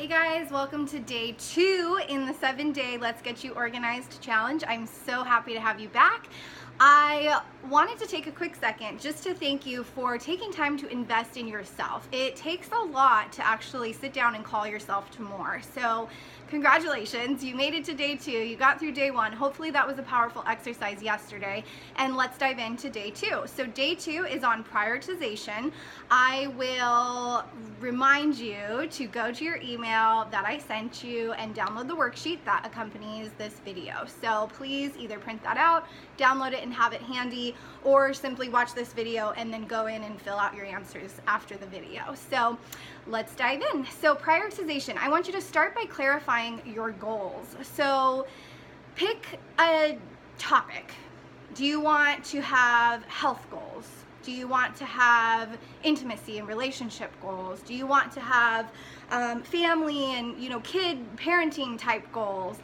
Hey guys, welcome to day 2 in the 7-day Let's Get You Organized challenge. I'm so happy to have you back. I wanted to take a quick second just to thank you for taking time to invest in yourself. It takes a lot to actually sit down and call yourself to more. So congratulations, you made it to day 2. You got through day 1. Hopefully that was a powerful exercise yesterday. And let's dive into day 2. So day 2 is on prioritization. I will remind you to go to your email that I sent you and download the worksheet that accompanies this video. So please either print that out, download it and have it handy, or simply watch this video and then go in and fill out your answers after the video. So let's dive in. So prioritization, I want you to start by clarifying your goals. So pick a topic. Do you want to have health goals? Do you want to have intimacy and relationship goals? Do you want to have family and kid parenting type goals?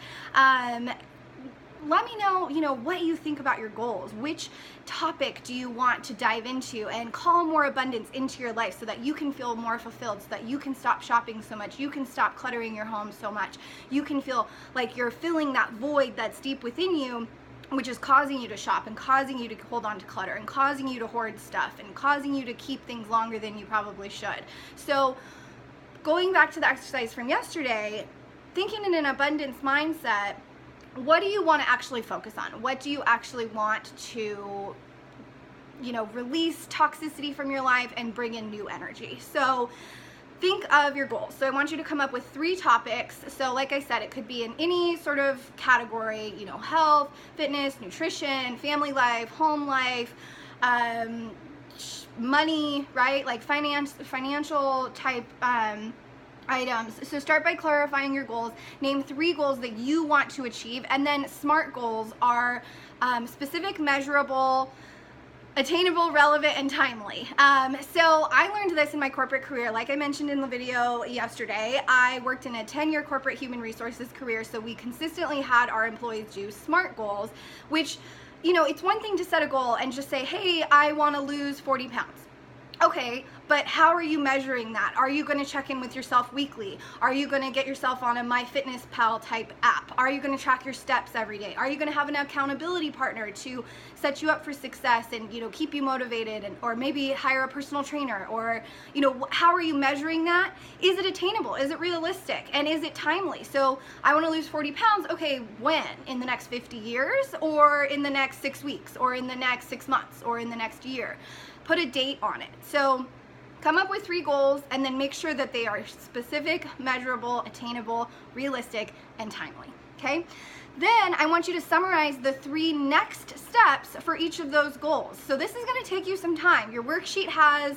Let me know, what you think about your goals. Which topic do you want to dive into and call more abundance into your life so that you can feel more fulfilled, so that you can stop shopping so much, you can stop cluttering your home so much, you can feel like you're filling that void that's deep within you, which is causing you to shop and causing you to hold on to clutter and causing you to hoard stuff and causing you to keep things longer than you probably should. So going back to the exercise from yesterday, thinking in an abundance mindset, what do you want to actually focus on? What do you actually want to, release toxicity from your life and bring in new energy? So think of your goals. So I want you to come up with 3 topics. So like I said, it could be in any sort of category, health, fitness, nutrition, family life, home life, money, right? Like financial type items. So start by clarifying your goals. Name 3 goals that you want to achieve, and then SMART goals are specific, measurable, attainable, relevant, and timely. So I learned this in my corporate career. Like I mentioned in the video yesterday, I worked in a 10-year corporate human resources career, so we consistently had our employees do SMART goals, which, it's one thing to set a goal and just say, hey, I want to lose 40 pounds. Okay, but how are you measuring that? Are you going to check in with yourself weekly? Are you going to get yourself on a MyFitnessPal type app? Are you going to track your steps every day? Are you going to have an accountability partner to set you up for success and keep you motivated, or maybe hire a personal trainer? Or how are you measuring that? Is it attainable? Is it realistic? And is it timely? So I want to lose 40 pounds. Okay, when? In the next 50 years, or in the next 6 weeks, or in the next 6 months, or in the next year? Put a date on it. So come up with 3 goals and then make sure that they are specific, measurable, attainable, realistic, and timely. Okay? Then I want you to summarize the 3 next steps for each of those goals. So this is going to take you some time. Your worksheet has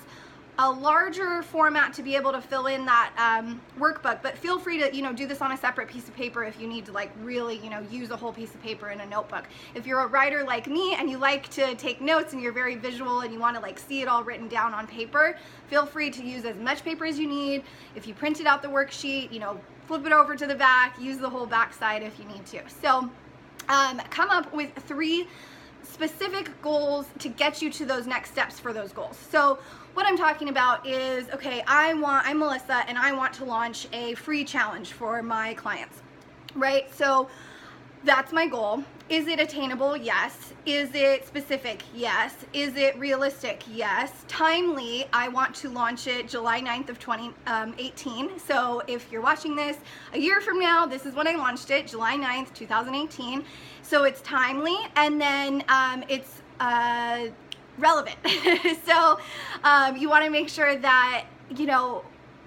a larger format to be able to fill in that workbook, but feel free to do this on a separate piece of paper if you need to really use a whole piece of paper in a notebook. If you're a writer like me and you like to take notes and you're very visual and you want to see it all written down on paper, feel free to use as much paper as you need. If you printed out the worksheet, flip it over to the back, use the whole back side if you need to. So come up with 3 specific goals to get you to those next steps for those goals. So what I'm talking about is, okay, I'm Melissa and I want to launch a free challenge for my clients, right? So that's my goal. Is it attainable? Yes. Is it specific? Yes. Is it realistic? Yes. Timely, I want to launch it July 9th of 2018. So if you're watching this a year from now, this is when I launched it, July 9th, 2018. So it's timely, and then it's relevant. So you want to make sure that,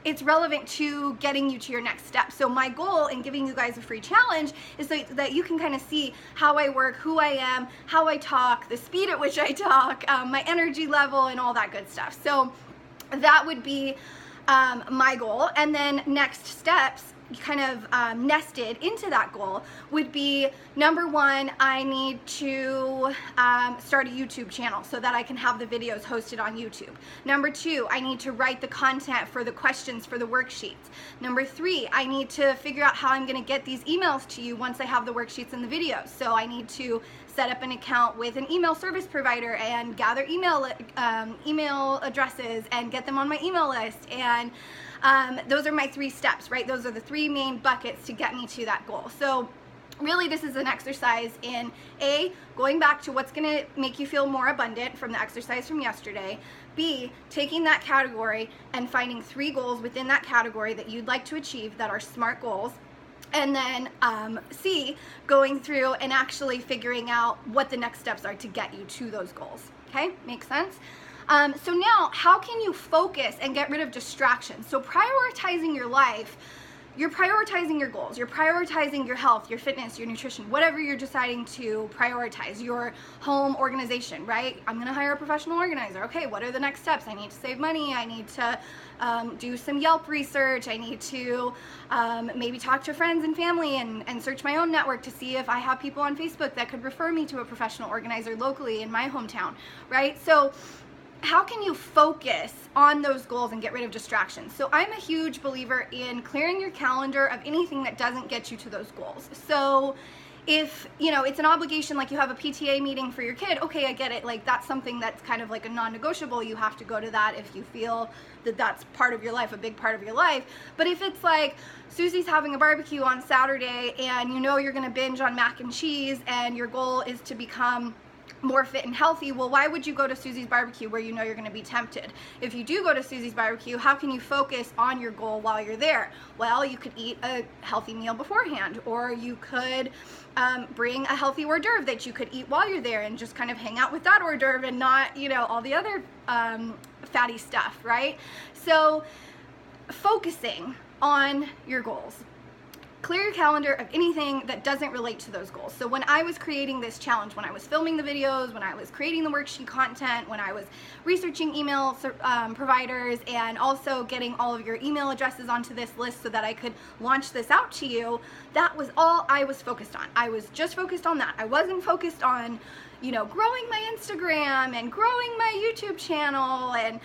it's relevant to getting you to your next step. So my goal in giving you guys a free challenge is so that you can kind of see how I work, who I am, how I talk, the speed at which I talk, my energy level, and all that good stuff. So that would be my goal. And then next steps, kind of nested into that goal, would be number 1, I need to start a YouTube channel so that I can have the videos hosted on YouTube. Number 2, I need to write the content for the questions for the worksheets. Number 3, I need to figure out how I'm going to get these emails to you once I have the worksheets and the videos. So I need to set up an account with an email service provider and gather email addresses and get them on my email list, and Those are my 3 steps, right? Those are the 3 main buckets to get me to that goal. So really, this is an exercise in A, going back to what's going to make you feel more abundant from the exercise from yesterday. B, taking that category and finding 3 goals within that category that you'd like to achieve that are SMART goals. And then C, going through and actually figuring out what the next steps are to get you to those goals. Okay, makes sense? So now, how can you focus and get rid of distractions? So prioritizing your life, you're prioritizing your goals, you're prioritizing your health, your fitness, your nutrition, whatever you're deciding to prioritize, your home organization, right? I'm gonna hire a professional organizer. Okay, what are the next steps? I need to save money, I need to do some Yelp research, I need to maybe talk to friends and family and search my own network to see if I have people on Facebook that could refer me to a professional organizer locally in my hometown, right? So how can you focus on those goals and get rid of distractions? So I'm a huge believer in clearing your calendar of anything that doesn't get you to those goals. So if, you know, it's an obligation, like you have a PTA meeting for your kid, okay, I get it. Like that's something that's kind of like a non-negotiable. You have to go to that if you feel that that's part of your life, a big part of your life. But if it's like Susie's having a barbecue on Saturday and you know you're gonna binge on mac and cheese and your goal is to become more fit and healthy, well, why would you go to Susie's barbecue where you know you're going to be tempted? If you do go to Susie's barbecue, how can you focus on your goal while you're there? Well, you could eat a healthy meal beforehand, or you could bring a healthy hors d'oeuvre that you could eat while you're there and just kind of hang out with that hors d'oeuvre and not, you know, all the other fatty stuff, right? So focusing on your goals. Clear your calendar of anything that doesn't relate to those goals. So when I was creating this challenge, when I was filming the videos, when I was creating the worksheet content, when I was researching email providers and also getting all of your email addresses onto this list so that I could launch this out to you, that was all I was focused on. I was just focused on that. I wasn't focused on, you know, growing my Instagram and growing my YouTube channel and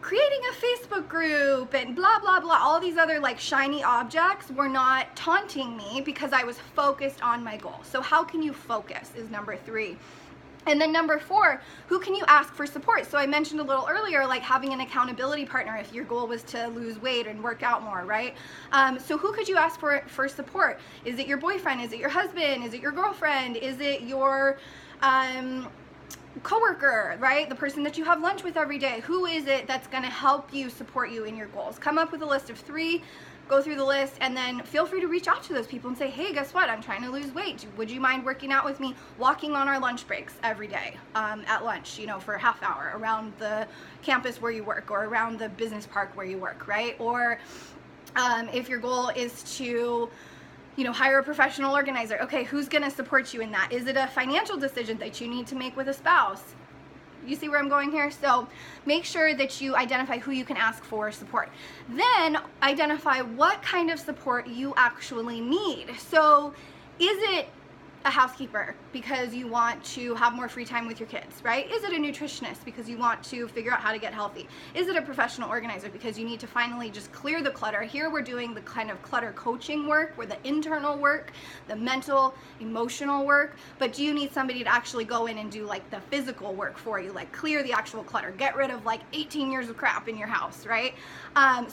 creating a Facebook group and blah, blah, blah. All these other like shiny objects were not taunting me because I was focused on my goal. So how can you focus is number 3. And then number 4, who can you ask for support? So I mentioned a little earlier, like having an accountability partner if your goal was to lose weight and work out more, right? So who could you ask for support? Is it your boyfriend? Is it your husband? Is it your girlfriend? Is it your coworker, right? The person that you have lunch with every day. Who is it that's gonna help you support you in your goals? Come up with a list of 3, go through the list, and then feel free to reach out to those people and say, hey, guess what? I'm trying to lose weight. Would you mind working out with me, walking on our lunch breaks every day at lunch, you know, for a half hour around the campus where you work or around the business park where you work, right? Or if your goal is to, you know, hire a professional organizer. Okay, who's gonna support you in that? Is it a financial decision that you need to make with a spouse? You see where I'm going here? So make sure that you identify who you can ask for support. Then identify what kind of support you actually need. So is it a housekeeper because you want to have more free time with your kids, right? Is it a nutritionist because you want to figure out how to get healthy? Is it a professional organizer because you need to finally just clear the clutter? Here we're doing the kind of clutter coaching work, where the internal work, the mental, emotional work, but do you need somebody to actually go in and do like the physical work for you, like clear the actual clutter, get rid of like 18 years of crap in your house, right?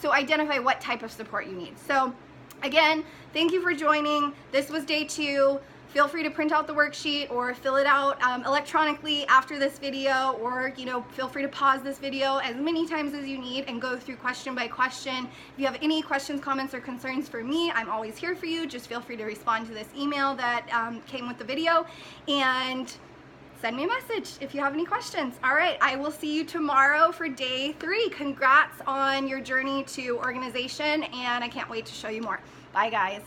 So identify what type of support you need. So again, thank you for joining. This was day 2. Feel free to print out the worksheet or fill it out electronically after this video, or, you know, feel free to pause this video as many times as you need and go through question by question. If you have any questions, comments, or concerns for me, I'm always here for you. Just feel free to respond to this email that came with the video and send me a message if you have any questions. All right, I will see you tomorrow for day 3. Congrats on your journey to organization, and I can't wait to show you more. Bye, guys.